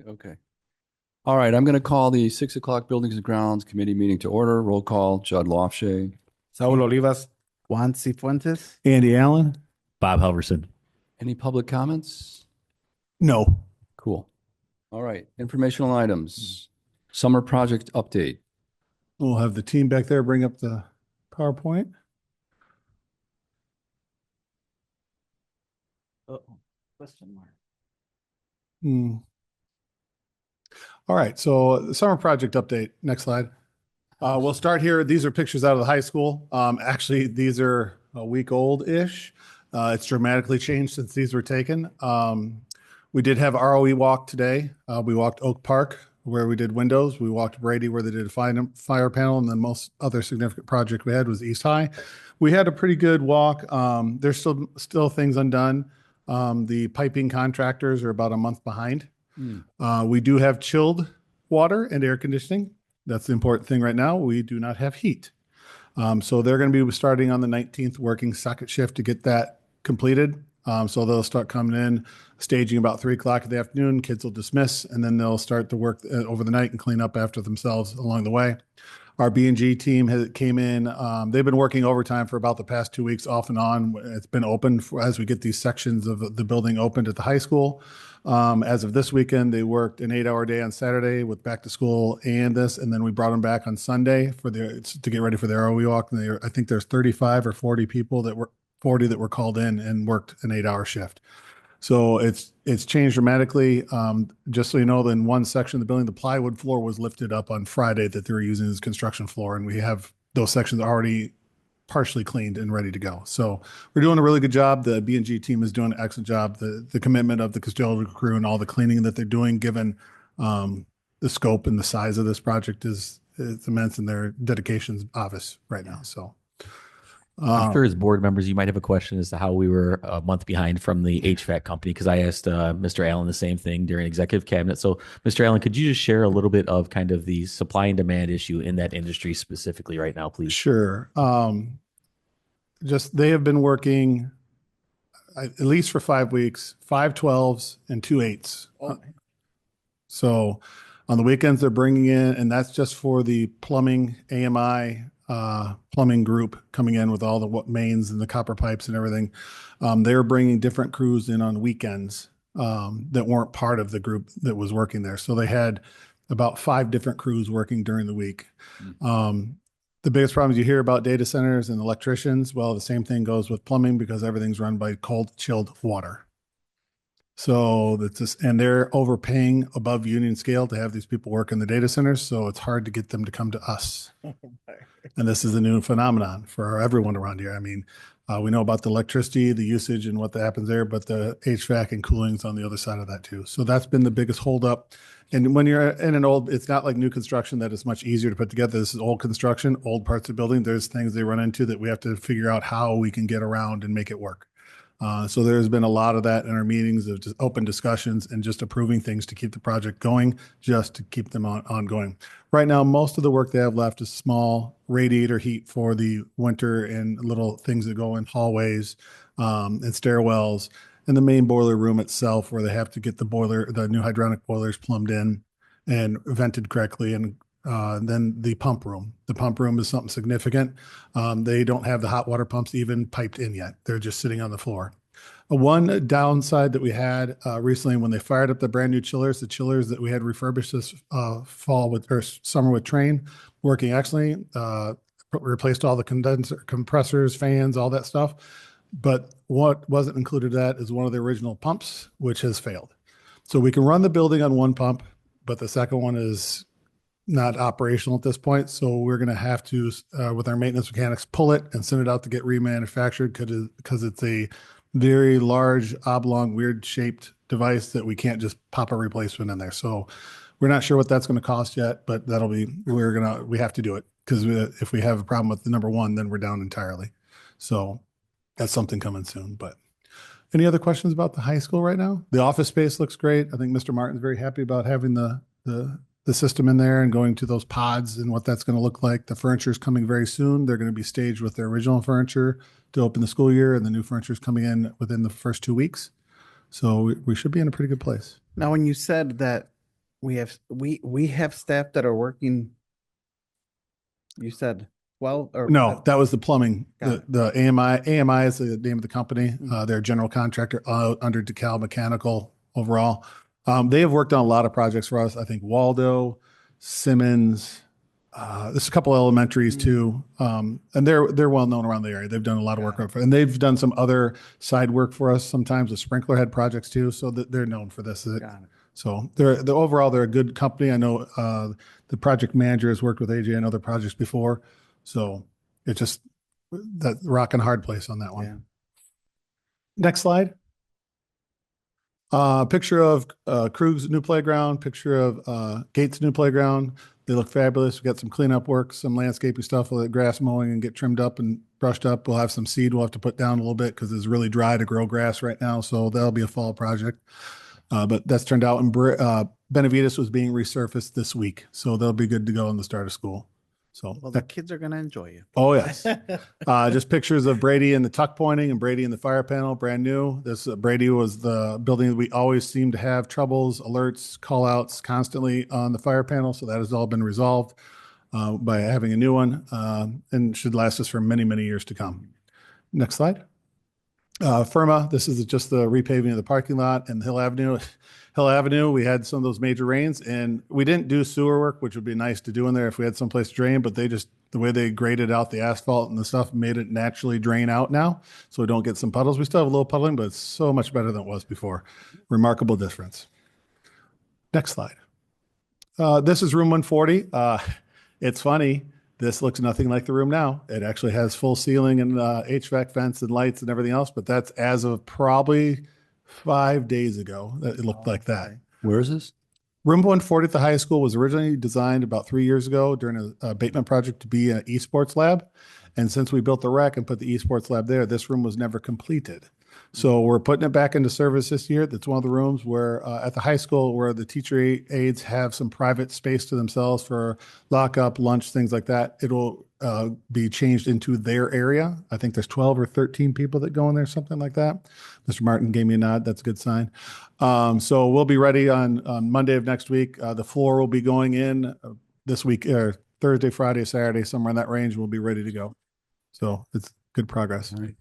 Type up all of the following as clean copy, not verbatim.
Okay. All right, I'm going to call the 6 o'clock Buildings and Grounds Committee meeting to order. Roll call, Judd Lofshay. Saúl Olivas. Juan Cifuentes. Andy Allen? Bob Helverson. Any public comments? No. Cool. All right, informational items. Summer project update. We'll have the team back there bring up the PowerPoint. Question mark. All right, so the summer project update. Next slide. We'll start here. These are pictures out of the high school. Actually, these are a week old-ish. It's dramatically changed since these were taken. We did have ROE walk today. We walked Oak Park, where we did windows. We walked Brady, where they did a fire panel, and the most other significant project we had was East High. We had a pretty good walk. There's still things undone. The piping contractors are about a month behind. We do have chilled water and air conditioning. That's the important thing right now. We do not have heat. So they're going to be starting on the 19th, working second shift to get that completed. So they'll start coming in, staging about 3 o'clock in the afternoon. Kids will dismiss, and then they'll start to work over the night and clean up after themselves along the way. Our B&G team came in. They've been working overtime for about the past 2 weeks off and on. It's been open as we get these sections of the building opened at the high school. As of this weekend, they worked an 8-hour day on Saturday with back to school and this, and then we brought them back on Sunday to get ready for their ROE walk. And I think there's 35 or 40 people that were 40 that were called in and worked an 8-hour shift. So it's changed dramatically. Just so you know, in one section of the building, the plywood floor was lifted up on Friday that they were using as construction floor, and we have those sections already partially cleaned and ready to go. So we're doing a really good job. The B&G team is doing an excellent job. The commitment of the custodial crew and all the cleaning that they're doing, given the scope and the size of this project, is immense, and their dedication is obvious right now. So I'm sure as board members, you might have a question as to how we were a month behind from the HVAC company, because I asked Mr. Allen the same thing during executive cabinet. So, Mr. Allen, could you just share a little bit of kind of the supply and demand issue in that industry specifically right now, please? Sure. They have been working at least for 5 weeks, 5 12s and 2 8s. So on the weekends, they're bringing in, and that's just for the plumbing, AMI, plumbing group coming in with all the mains and the copper pipes and everything. They're bringing different crews in on weekends that weren't part of the group that was working there. So they had about 5 different crews working during the week. The biggest problems you hear about data centers and electricians, well, the same thing goes with plumbing, because everything's run by cold, chilled water. So and they're overpaying above union scale to have these people work in the data centers. So it's hard to get them to come to us. And this is a new phenomenon for everyone around here. I mean, we know about the electricity, the usage, and what happens there, but the HVAC and cooling is on the other side of that too. So that's been the biggest holdup. And when you're in it's not like new construction that is much easier to put together. This is old construction, old parts of the building. There's things they run into that we have to figure out how we can get around and make it work. So there's been a lot of that in our meetings of just open discussions and just approving things to keep the project going, just to keep them ongoing. Right now, most of the work they have left is small radiator heat for the winter and little things that go in hallways and stairwells, and the main boiler room itself, where they have to get the new hydronic boilers plumbed in and vented correctly. And then the pump room. The pump room is something significant. They don't have the hot water pumps even piped in yet. They're just sitting on the floor. One downside that we had recently when they fired up the brand new chillers, the chillers that we had refurbished this summer with Train, working excellently. Replaced all the compressors, fans, all that stuff. But what wasn't included in that is one of the original pumps, which has failed. So we can run the building on one pump, but the second one is not operational at this point. So we're going to have to, with our maintenance mechanics, pull it and send it out to get remanufactured, because it's a very large, oblong, weird shaped device that we can't just pop a replacement in there. So we're not sure what that's going to cost yet, but we have to do it, because if we have a problem with the number one, then we're down entirely. So that's something coming soon. But any other questions about the high school right now? The office space looks great. I think Mr. Martin's very happy about having the system in there and going to those pods and what that's going to look like. The furniture is coming very soon. They're going to be staged with their original furniture to open the school year, and the new furniture is coming in within the first 2 weeks. So we should be in a pretty good place. Now, when you said that we have staff that are working, you said 12 or No, that was the plumbing. Got The AMI is the name of the company. Mhm. They're a general contractor under DeKalb Mechanical overall. They have worked on a lot of projects for us. I think Waldo, Simmons, there's a couple elementaries too. And they're well known around the area. They've done a lot of work and they've done some other side work for us sometimes with sprinkler head projects too. So they're known for this. Got it. So they're overall they're a good company. I know the project manager has worked with AJ on other projects before. So it's just that rock and hard place on that one. Yeah. Next slide. Picture of Krug's new playground, picture of Gates' new playground. They look fabulous. We got some cleanup work, some landscaping stuff, with grass mowing and get trimmed up and brushed up. We'll have some seed we'll have to put down a little bit because it's really dry to grow grass right now. So that'll be a fall project. But that's turned out. And Benavides was being resurfaced this week. So they'll be good to go on the start of school. So Well, the kids are going to enjoy you. oh yes. Just pictures of Brady and the tuck pointing and Brady and the fire panel, brand new. This Brady was the building that we always seem to have troubles, alerts, call outs constantly on the fire panel. So that has all been resolved by having a new one and should last us for many, many years to come. Next slide. Firma, this is just the repaving of the parking lot and Hill Avenue. Hill Avenue, we had some of those major rains and we didn't do sewer work, which would be nice to do in there if we had someplace to drain, but the way they graded out the asphalt and the stuff made it naturally drain out now. So we don't get some puddles. We still have a little puddling, but it's so much better than it was before. Remarkable difference. Next slide. This is room 140. It's funny. This looks nothing like the room now. It actually has full ceiling and HVAC vents and lights and everything else, but that's as of probably 5 days ago that it looked like that. Where is this? Room 140 at the high school was originally designed about 3 years ago during an abatement project to be an esports lab. And since we built the rec and put the esports lab there, this room was never completed. So we're putting it back into service this year. That's one of the rooms where at the high school where the teacher aides have some private space to themselves for lockup, lunch, things like that. It'll be changed into their area. I think there's 12 or 13 people that go in there, something like that. Mr. Martin gave me a nod. That's a good sign. So we'll be ready on Monday of next week. The floor will be going in this week, or Thursday, Friday, Saturday, somewhere in that range. We'll be ready to go. So it's good progress. All right.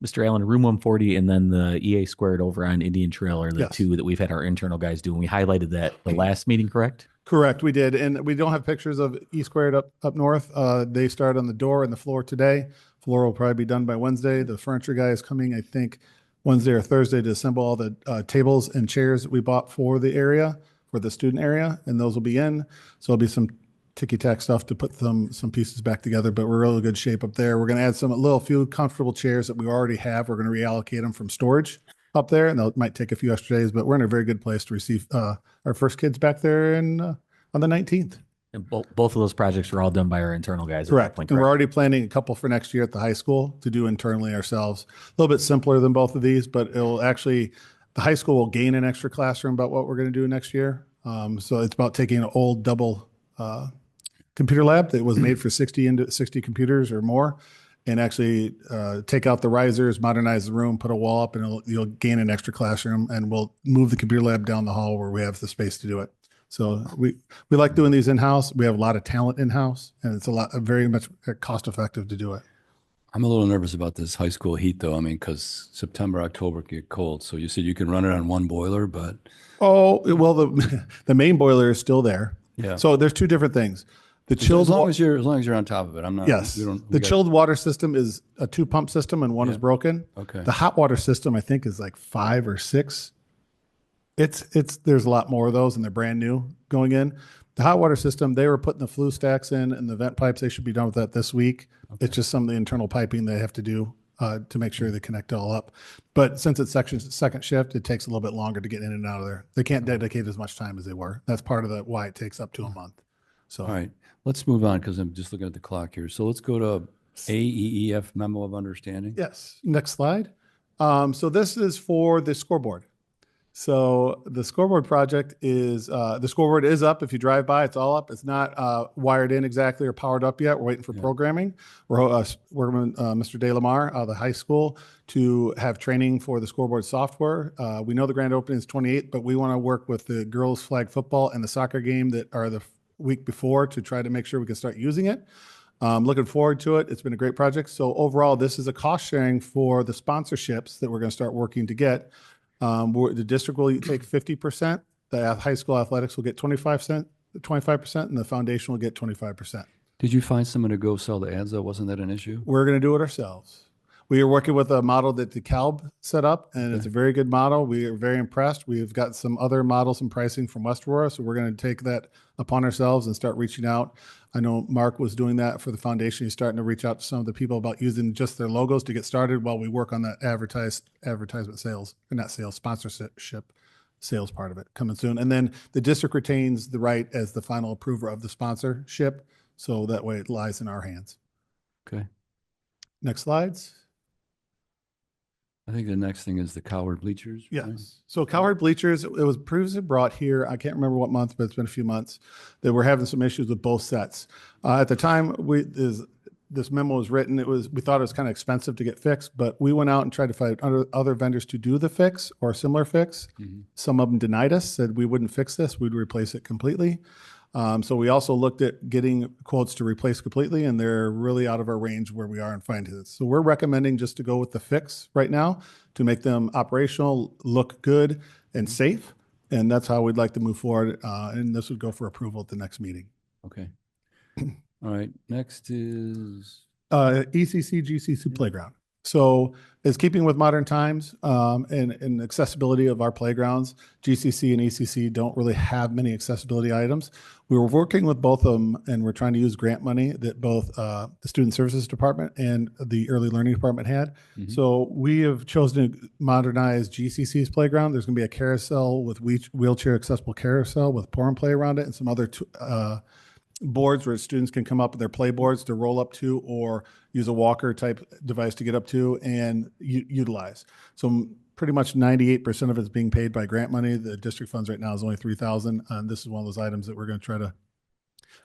Mr. Allen, room 140 and then the EA squared over on Indian Trail are the Yes. two that we've had our internal guys do. And we highlighted that the last meeting, correct? Correct, we did. And we don't have pictures of E squared up north. They started on the door and the floor today. Floor will probably be done by Wednesday. The furniture guy is coming, I think, Wednesday or Thursday to assemble all the tables and chairs that we bought for the area, for the student area, and those will be in. So there'll be some ticky-tack stuff to put some pieces back together, but we're in really good shape up there. We're going to add a few comfortable chairs that we already have. We're going to reallocate them from storage up there, and that might take a few extra days, but we're in a very good place to receive our first kids back there on the 19th. And both of those projects were all done by our internal guys. at that Correct. point, And we're already planning a couple for next year at the high school to do internally ourselves. A little bit simpler than both of these, but it'll actually, the high school will gain an extra classroom about what we're going to do next year. So it's about taking an old double computer lab that was made for 60 computers or more, and actually take out the risers, modernize the room, put a wall up, and you'll gain an extra classroom, and we'll move the computer lab down the hall where we have the space to do it. So we like doing these in-house. We have a lot of talent in-house, and it's very much cost effective to do it. I'm a little nervous about this high school heat though. I mean, because September, October get cold. So you said you can run it on one boiler, but Oh, well, the main boiler is still there. yeah. So there's two different things. The as chilled long as you're on top of it, I'm not. yes, the chilled water system is a 2-pump system, and one is broken. Okay. The hot water system, I think, is like 5 or 6. There's a lot more of those, and they're brand new going in. The hot water system, they were putting the flue stacks in and the vent pipes. They should be done with that this week. Okay. It's just some of the internal piping they have to do to make sure they connect it all up. But since it's second shift, it takes a little bit longer to get in and out of there. They can't dedicate as much time as they were. That's part of why it takes up to a month. So All right, let's move on because I'm just looking at the clock here. So let's go to AEEF memo of understanding. yes, next slide. So this is for the scoreboard. So the scoreboard project is, the scoreboard is up. If you drive by, it's all up. It's not wired in exactly or powered up yet. We're waiting for Yeah. programming. We're working with Mr. De Lamar out of the high school to have training for the scoreboard software. We know the grand opening is 28th, but we want to work with the girls flag football and the soccer game that are the week before to try to make sure we can start using it. Looking forward to it. It's been a great project. So overall, this is a cost sharing for the sponsorships that we're going to start working to get. The district will take 50%. The high school athletics will get 25%, and the foundation will get 25%. Did you find someone to go sell the ads though? Wasn't that an issue? We're going to do it ourselves. We are working with a model that the CALB set up, and it's a very good model. We are very impressed. We've got some other models and pricing from West Aurora, so we're going to take that upon ourselves and start reaching out. I know Mark was doing that for the foundation. He's starting to reach out to some of the people about using just their logos to get started while we work on that advertisement sales, or not sales, sponsorship sales part of it coming soon. And then the district retains the right as the final approver of the sponsorship, so that way it lies in our hands. Okay. Next slides. I think the next thing is the Coward bleachers. right? Yes. So Cowherd bleachers, it was previously brought here. I can't remember what month, but it's been a few months that we're having some issues with both sets. At the time this memo was written, we thought it was kind of expensive to get fixed, but we went out and tried to find other vendors to do the fix or similar fix. Mhm. Some of them denied us, said we wouldn't fix this, we'd replace it completely. So we also looked at getting quotes to replace completely, and they're really out of our range where we are in finding it. So we're recommending just to go with the fix right now to make them operational, look good, and safe. And that's how we'd like to move forward. And this would go for approval at the next meeting. Okay. All right. Next is ECC, GCC playground. So it's keeping with modern times and accessibility of our playgrounds. GCC and ECC don't really have many accessibility items. We were working with both of them, and we're trying to use grant money that both the Student Services Department and the Early Learning Department had. Mhm. So we have chosen to modernize GCC's playground. There's going to be a carousel with wheelchair accessible carousel with pour and play around it, and some other boards where students can come up with their play boards to roll up to, or use a walker type device to get up to and utilize. So pretty much 98% of it's being paid by grant money. The district funds right now is only $3,000. And this is one of those items that we're going to try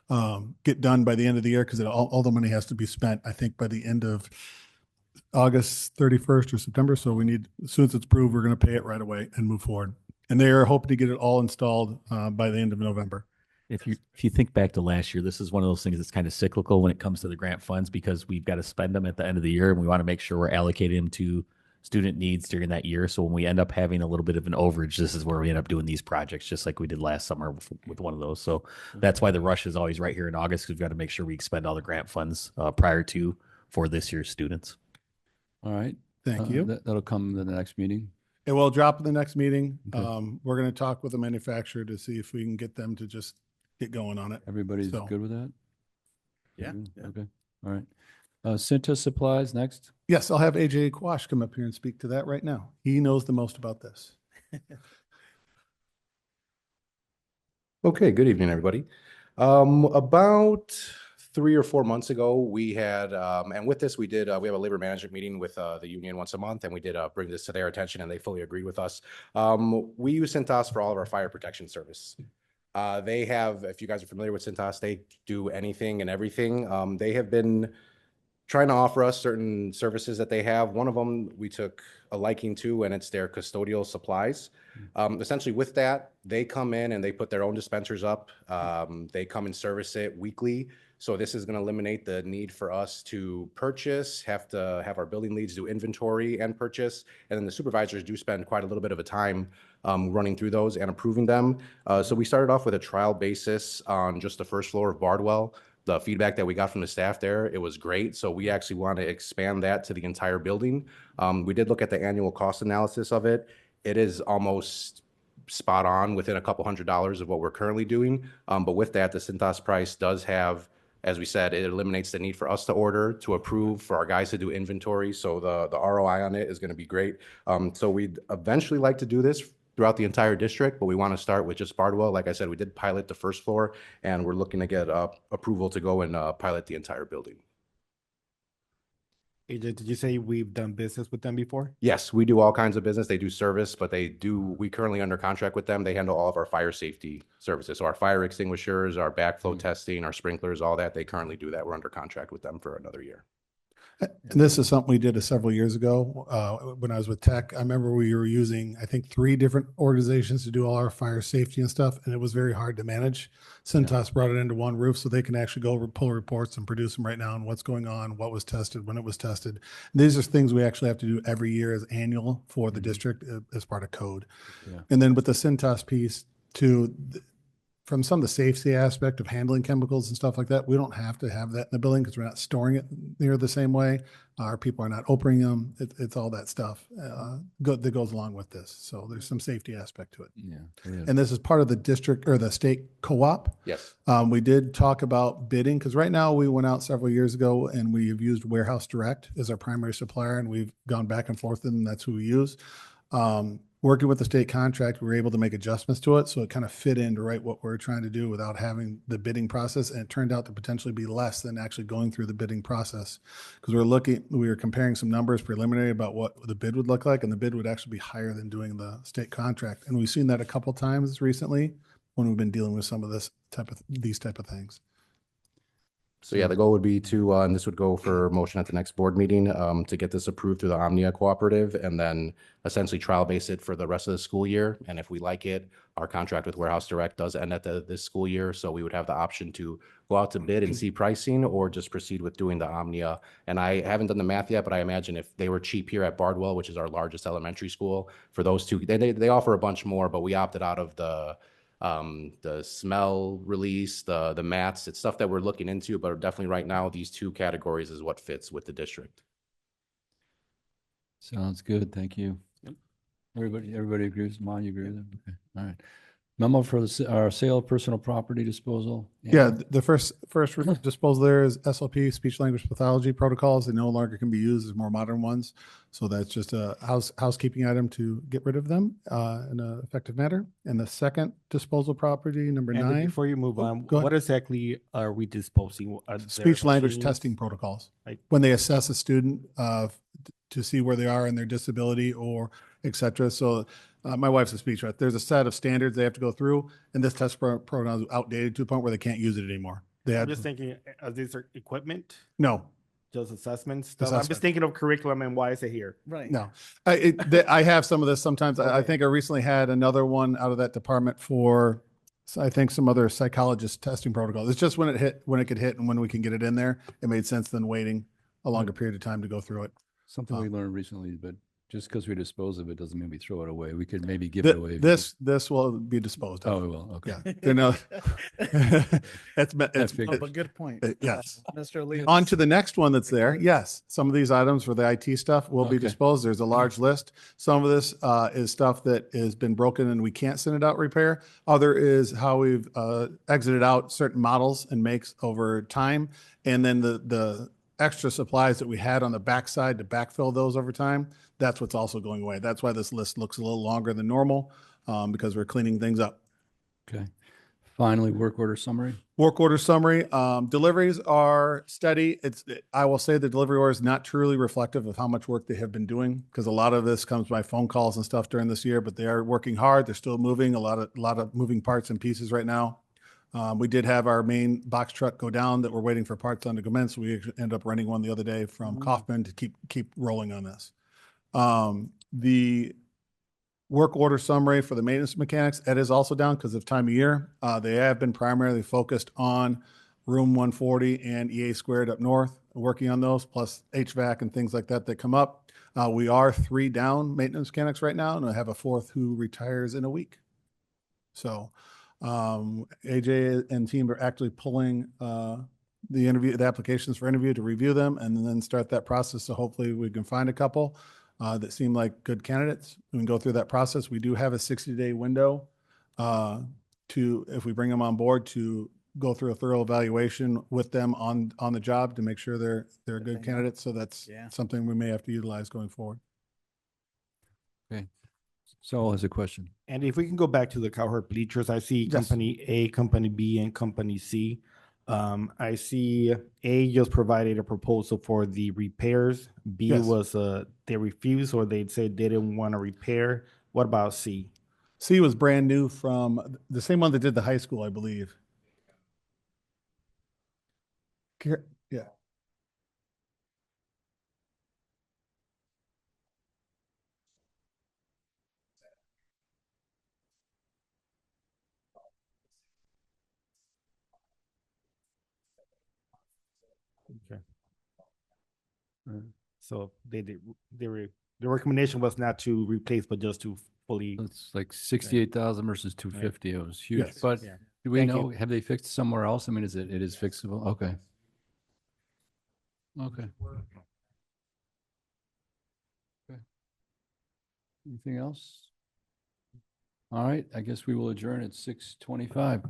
to get done by the end of the year, because all the money has to be spent, I think, by the end of August 31st or September. So we need, as soon as it's approved, we're going to pay it right away and move forward. And they are hoping to get it all installed by the end of November. If you think back to last year, this is one of those things that's kind of cyclical when it comes to the grant funds, because we've got to spend them at the end of the year, and we want to make sure we're allocating them to student needs during that year. So when we end up having a little bit of an overage, this is where we end up doing these projects, just like we did last summer with one of those. So that's why the rush is always right here in August, because we've got to make sure we expend all the grant funds for this year's students. all right. Thank you. That'll come in the next meeting. It will drop in the next meeting. Okay. We're going to talk with the manufacturer to see if we can get them to just get going on it. Everybody's So- good with that? Yeah, Mhm. yeah. Okay. All right. Cinta Supplies next. Yes, I'll have AJ Quash come up here and speak to that right now. He knows the most about this. Okay, good evening, everybody. About 3 or 4 months ago, we had, and with this, we have a labor management meeting with the union once a month, and we did bring this to their attention, and they fully agreed with us. We use Cintas for all of our fire protection service. They have, if you guys are familiar with Cintas, they do anything and everything. They have been trying to offer us certain services that they have. One of them we took a liking to, and it's their custodial supplies. Essentially with that, they come in and they put their own dispensers up. They come and service it weekly. So this is going to eliminate the need for us to purchase, have to have our building leads do inventory and purchase. And then the supervisors do spend quite a little bit of a time running through those and approving them. So we started off with a trial basis on just the first floor of Bardwell. The feedback that we got from the staff there, it was great. So we actually want to expand that to the entire building. We did look at the annual cost analysis of it. It is almost spot on, within a couple $100s of what we're currently doing. But with that, the Cintas price does have, as we said, it eliminates the need for us to order, to approve, for our guys to do inventory. So the ROI on it is going to be great. So we'd eventually like to do this throughout the entire district, but we want to start with just Bardwell. Like I said, we did pilot the first floor, and we're looking to get approval to go and pilot the entire building. AJ, did you say we've done business with them before? Yes, we do all kinds of business. They do service, but we currently under contract with them. They handle all of our fire safety services. So our fire extinguishers, our backflow testing, our sprinklers, all that. They currently do that. We're under contract with them for another year. And this is something we did several years ago when I was with Tech. I remember we were using, I think, 3 different organizations to do all our fire safety and stuff, and it was very hard to manage. Cintas brought it into one roof so they can actually go pull reports and produce them right now on what's going on, what was tested, when it was tested. These are things we actually have to do every year as annual for the district as part of code. Yeah. And then with the Cintas piece too, from some of the safety aspect of handling chemicals and stuff like that, we don't have to have that in the building because we're not storing it near the same way. Our people are not opening them. It's all that stuff that goes along with this. So there's some safety aspect to it. Yeah. Yeah. And this is part of the district or the state co-op. Yes. We did talk about bidding because right now we went out several years ago and we've used Warehouse Direct as our primary supplier, and we've gone back and forth and that's who we use. Working with the state contract, we were able to make adjustments to it. So it kind of fit into what we're trying to do without having the bidding process. And it turned out to potentially be less than actually going through the bidding process. Because we were comparing some numbers preliminary about what the bid would look like. And the bid would actually be higher than doing the state contract. And we've seen that a couple times recently when we've been dealing with some of these type of things. So yeah, the goal would be to, and this would go for motion at the next board meeting, to get this approved through the Omnia Cooperative and then essentially trial base it for the rest of the school year. And if we like it, our contract with Warehouse Direct does end at this school year. So we would have the option to go out to bid and see pricing or just proceed with doing the Omnia. And I haven't done the math yet, but I imagine if they were cheap here at Bardwell, which is our largest elementary school, for those two, they offer a bunch more, but we opted out of the smell release, the mats. It's stuff that we're looking into, but definitely right now, these 2 categories is what fits with the district. Sounds good. Thank you. Everybody agrees. Mon, you agree with them? Okay. All right. Memo for our sale of personal property disposal. Yeah, the first disposal there is SLP, speech language pathology protocols. They no longer can be used as more modern ones. So that's just a housekeeping item to get rid of them in an effective manner. And the second disposal property, number And 9. before you move on, go ahead. what exactly are we disposing? Are there Speech language machines? testing protocols. Like- When they assess a student to see where they are in their disability or et cetera. So my wife's a speech therapist. There's a set of standards they have to go through, and this test program is outdated to a point where they can't use it anymore. I'm just thinking, these are equipment, No, just assessments stuff. I'm Assessment. just thinking of curriculum and why is it here? Right. no. I have some of this sometimes. I Okay. think I recently had another one out of that department for, I think, some other psychologist testing protocol. It's just when it could hit and when we can get it in there, it made sense than waiting a longer period of time to go through it. Something we learned recently, but just because we dispose of it doesn't mean we throw it away. We could maybe give it away. This will be disposed Oh, of. we will. Okay. Yeah. You know, it's figured. Oh, but good point. yes. Mr. Lee. On to the next one that's there. Yes, some of these items for the IT stuff will be Okay. disposed. There's a large list. Some of this is stuff that has been broken and we can't send it out repair. Other is how we've exited out certain models and makes over time. And then the extra supplies that we had on the backside to backfill those over time, that's what's also going away. That's why this list looks a little longer than normal because we're cleaning things up. Okay. Finally, work order summary. Work order summary. Deliveries are steady. I will say the delivery order is not truly reflective of how much work they have been doing because a lot of this comes by phone calls and stuff during this year, but they are working hard. They're still moving a lot of moving parts and pieces right now. We did have our main box truck go down that we're waiting for parts on to come in. So we ended up renting one the other day from Kaufman to keep rolling on this. The work order summary for the maintenance mechanics, it is also down because of time of year. They have been primarily focused on room 140 and EA squared up north, working on those, plus HVAC and things like that come up. We are 3 down maintenance mechanics right now, and I have a 4th who retires in a week. So AJ and team are actually pulling the applications for interview to review them and then start that process. So hopefully we can find a couple that seem like good candidates. We can go through that process. We do have a 60-day window if we bring them on board, to go through a thorough evaluation with them on the job to make sure they're good candidates. So that's something we may have to utilize going forward. Okay. Saul has a question. And if we can go back to the Cowherd bleachers, I see Yes. company A, company B, and company C. I see A just provided a proposal for the repairs. B Yes. was, they refused or they said they didn't want to repair. What about C? C was brand new from the same one that did the high school, I believe. Yeah. Okay. Right. So they did, the recommendation was not to replace, but just to fully. It's like 68,000 versus 250. It was huge, Yes. but Yeah. do we Thank you. know, have they fixed somewhere else? I mean, it is fixable? Okay. Okay. Okay. Anything else? All right, I guess we will adjourn at 6:25.